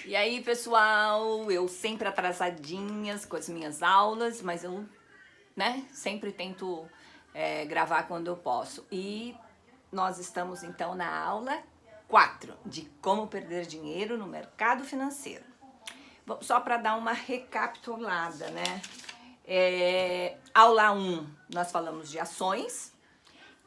E aí, pessoal, eu sempre atrasadinhas com as minhas aulas, mas eu, sempre tento gravar quando eu posso. E nós estamos então na aula 4 de como perder dinheiro no mercado financeiro. Bom, só para dar uma recapitulada, né? Aula 1, nós falamos de ações,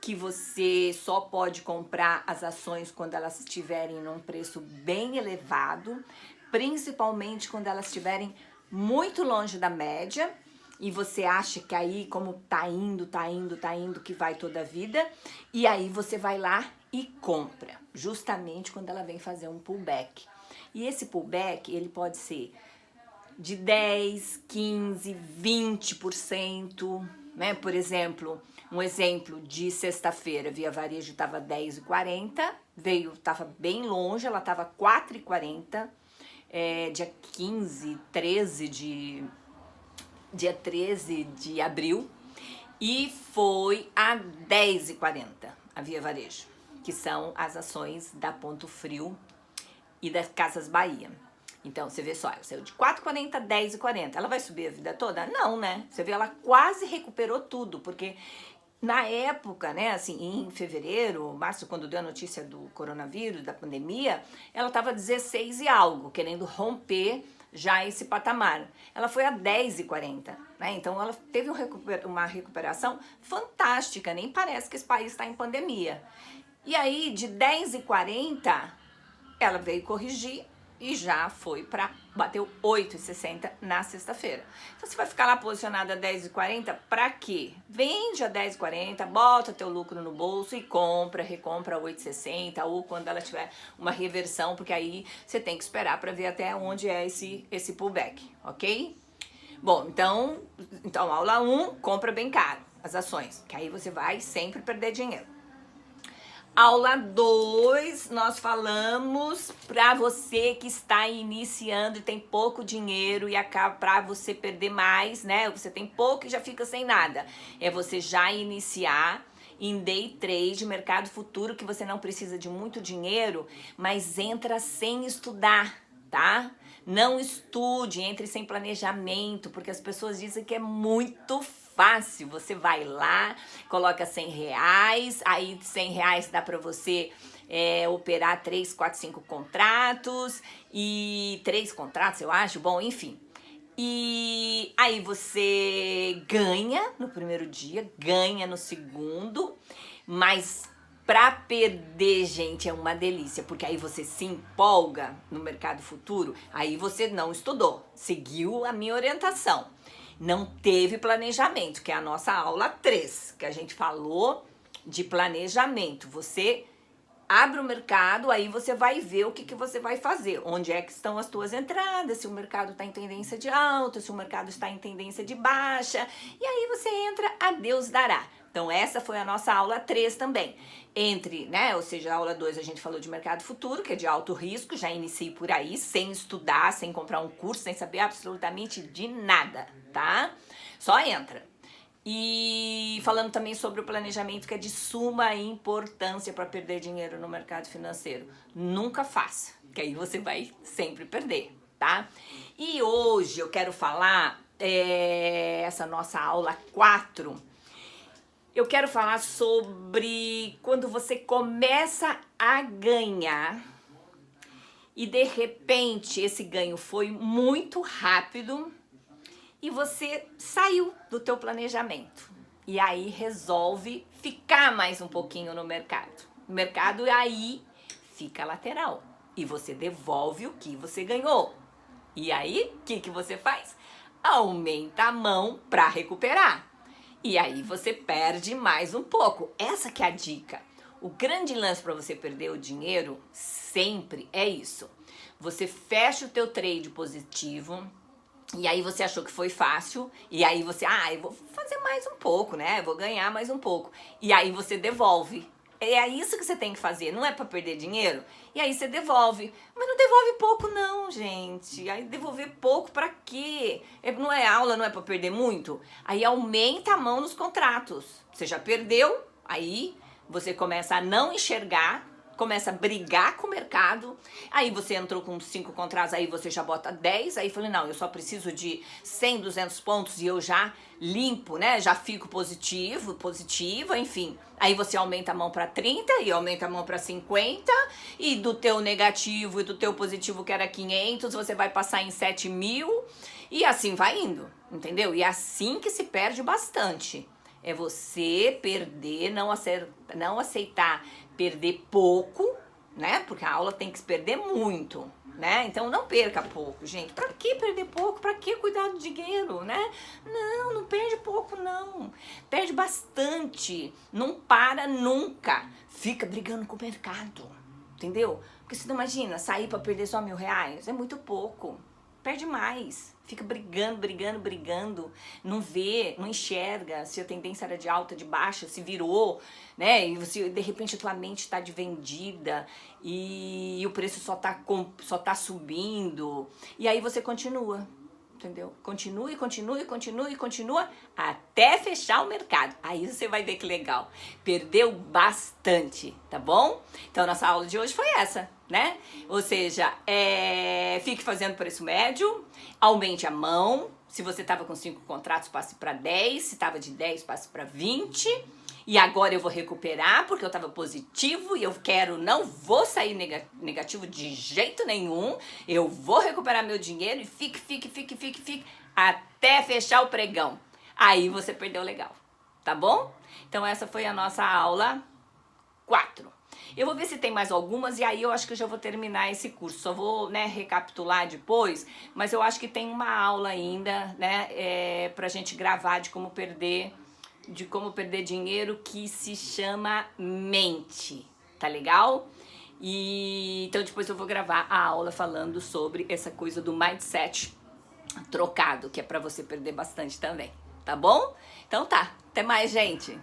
que você só pode comprar as ações quando elas estiverem num preço bem elevado, principalmente quando elas estiverem muito longe da média e você acha que aí, como tá indo, que vai toda a vida, e aí você vai lá e compra, justamente quando ela vem fazer um pullback. E esse pullback, ele pode ser de 10, 15, 20%, né? Por exemplo, um exemplo de sexta-feira, Via Varejo estava 10,40, estava bem longe, ela estava 4,40, dia 13 de abril, e foi a 10,40 a Via Varejo, que são as ações da Ponto Frio e das Casas Bahia. Então, você vê só, ela saiu de 4,40 a 10,40. Ela vai subir a vida toda? Não, né? Você vê, ela quase recuperou tudo, porque na época, né, assim, em fevereiro, março, quando deu a notícia do coronavírus, da pandemia, ela estava 16 e algo, querendo romper já esse patamar. Ela foi a 10,40, né? Então, ela teve uma recuperação fantástica, nem parece que esse país está em pandemia. E aí, de 10,40, ela veio corrigir e já foi para bateu 8,60 na sexta-feira. Então você vai ficar lá posicionada a 10,40 para quê? Vende a 10,40, bota teu lucro no bolso e recompra a 8,60 ou quando ela tiver uma reversão, porque aí você tem que esperar para ver até onde é esse pullback, ok? Bom, então aula 1, compra bem caro as ações, que aí você vai sempre perder dinheiro. Aula 2, nós falamos para você que está iniciando e tem pouco dinheiro e acaba para você perder mais, né? Você tem pouco e já fica sem nada. É você já iniciar em day trade, mercado futuro, que você não precisa de muito dinheiro, mas entra sem estudar, tá? Não estude, entre sem planejamento, porque as pessoas dizem que é muito fácil. Você vai lá, coloca R$100, aí R$100 dá para você operar 3, 4, 5 contratos, e 3 contratos, eu acho, bom, enfim. E aí você ganha no primeiro dia, ganha no segundo, mas pra perder, gente, é uma delícia, porque aí você se empolga no mercado futuro, aí você não estudou, seguiu a minha orientação, não teve planejamento, que é a nossa aula 3, que a gente falou de planejamento. Você abre o mercado, aí você vai ver o que você vai fazer, onde é que estão as tuas entradas, se o mercado está em tendência de alta, se o mercado está em tendência de baixa, e aí você entra, a Deus dará. Então essa foi a nossa aula 3 também. Ou seja, a aula 2 a gente falou de mercado futuro, que é de alto risco, já iniciei por aí, sem estudar, sem comprar um curso, sem saber absolutamente de nada, tá? Só entra. E falando também sobre o planejamento, que é de suma importância para perder dinheiro no mercado financeiro. Nunca faça, que aí você vai sempre perder, tá? E hoje eu quero falar, essa nossa aula 4, eu quero falar sobre quando você começa a ganhar e de repente esse ganho foi muito rápido e você saiu do teu planejamento. E aí resolve ficar mais um pouquinho no mercado. O mercado aí fica lateral e você devolve o que você ganhou. E aí, o que você faz? Aumenta a mão para recuperar. E aí você perde mais um pouco. Essa que é a dica. O grande lance para você perder o dinheiro sempre é isso. Você fecha o teu trade positivo e aí você achou que foi fácil e aí você, eu vou fazer mais um pouco, né? Vou ganhar mais um pouco. E aí você devolve. É isso que você tem que fazer, não é para perder dinheiro? E aí você devolve. Mas não devolve pouco não, gente. Aí devolver pouco para quê? Não é aula, não é para perder muito? Aí aumenta a mão nos contratos. Você já perdeu, aí você começa a não enxergar começa a brigar com o mercado, aí você entrou com 5 contratos, aí você já bota 10, aí falei, não, eu só preciso de 100, 200 pontos e eu já limpo, né, já fico positiva, enfim. Aí você aumenta a mão para 30 e aumenta a mão para 50 e do teu negativo e do teu positivo que era 500, você vai passar em 7.000 e assim vai indo, entendeu? E é assim que se perde bastante. É você perder, não aceitar perder pouco, né? Porque a aula tem que se perder muito, né? Então não perca pouco, gente. Pra que perder pouco? Pra que cuidar do dinheiro, né? Não perde pouco, não. Perde bastante. Não para nunca. Fica brigando com o mercado, entendeu? Porque você não imagina, sair pra perder só R$1.000 é muito pouco. Perde mais, fica brigando, não vê, não enxerga se a tendência era de alta, de baixa, se virou, né? E você, de repente a tua mente está de vendida e o preço só tá subindo. E aí você continua, entendeu? Continua até fechar o mercado. Aí você vai ver que legal. Perdeu bastante, tá bom? Então nossa aula de hoje foi essa, né? Ou seja, fique fazendo preço médio, aumente a mão. Se você estava com 5 contratos, passe para 10. Se estava de 10, passe para 20. E agora eu vou recuperar porque eu estava positivo e eu não vou sair negativo de jeito nenhum. Eu vou recuperar meu dinheiro e fique até fechar o pregão. Aí você perdeu legal, tá bom? Então essa foi a nossa aula 4. Eu vou ver se tem mais algumas e aí eu acho que eu já vou terminar esse curso. Só vou, né, recapitular depois, mas eu acho que tem uma aula ainda, né, pra gente gravar de como perder dinheiro, que se chama mente, tá legal? E então depois eu vou gravar a aula falando sobre essa coisa do mindset trocado, que é pra você perder bastante também, tá bom? Então tá, até mais, gente!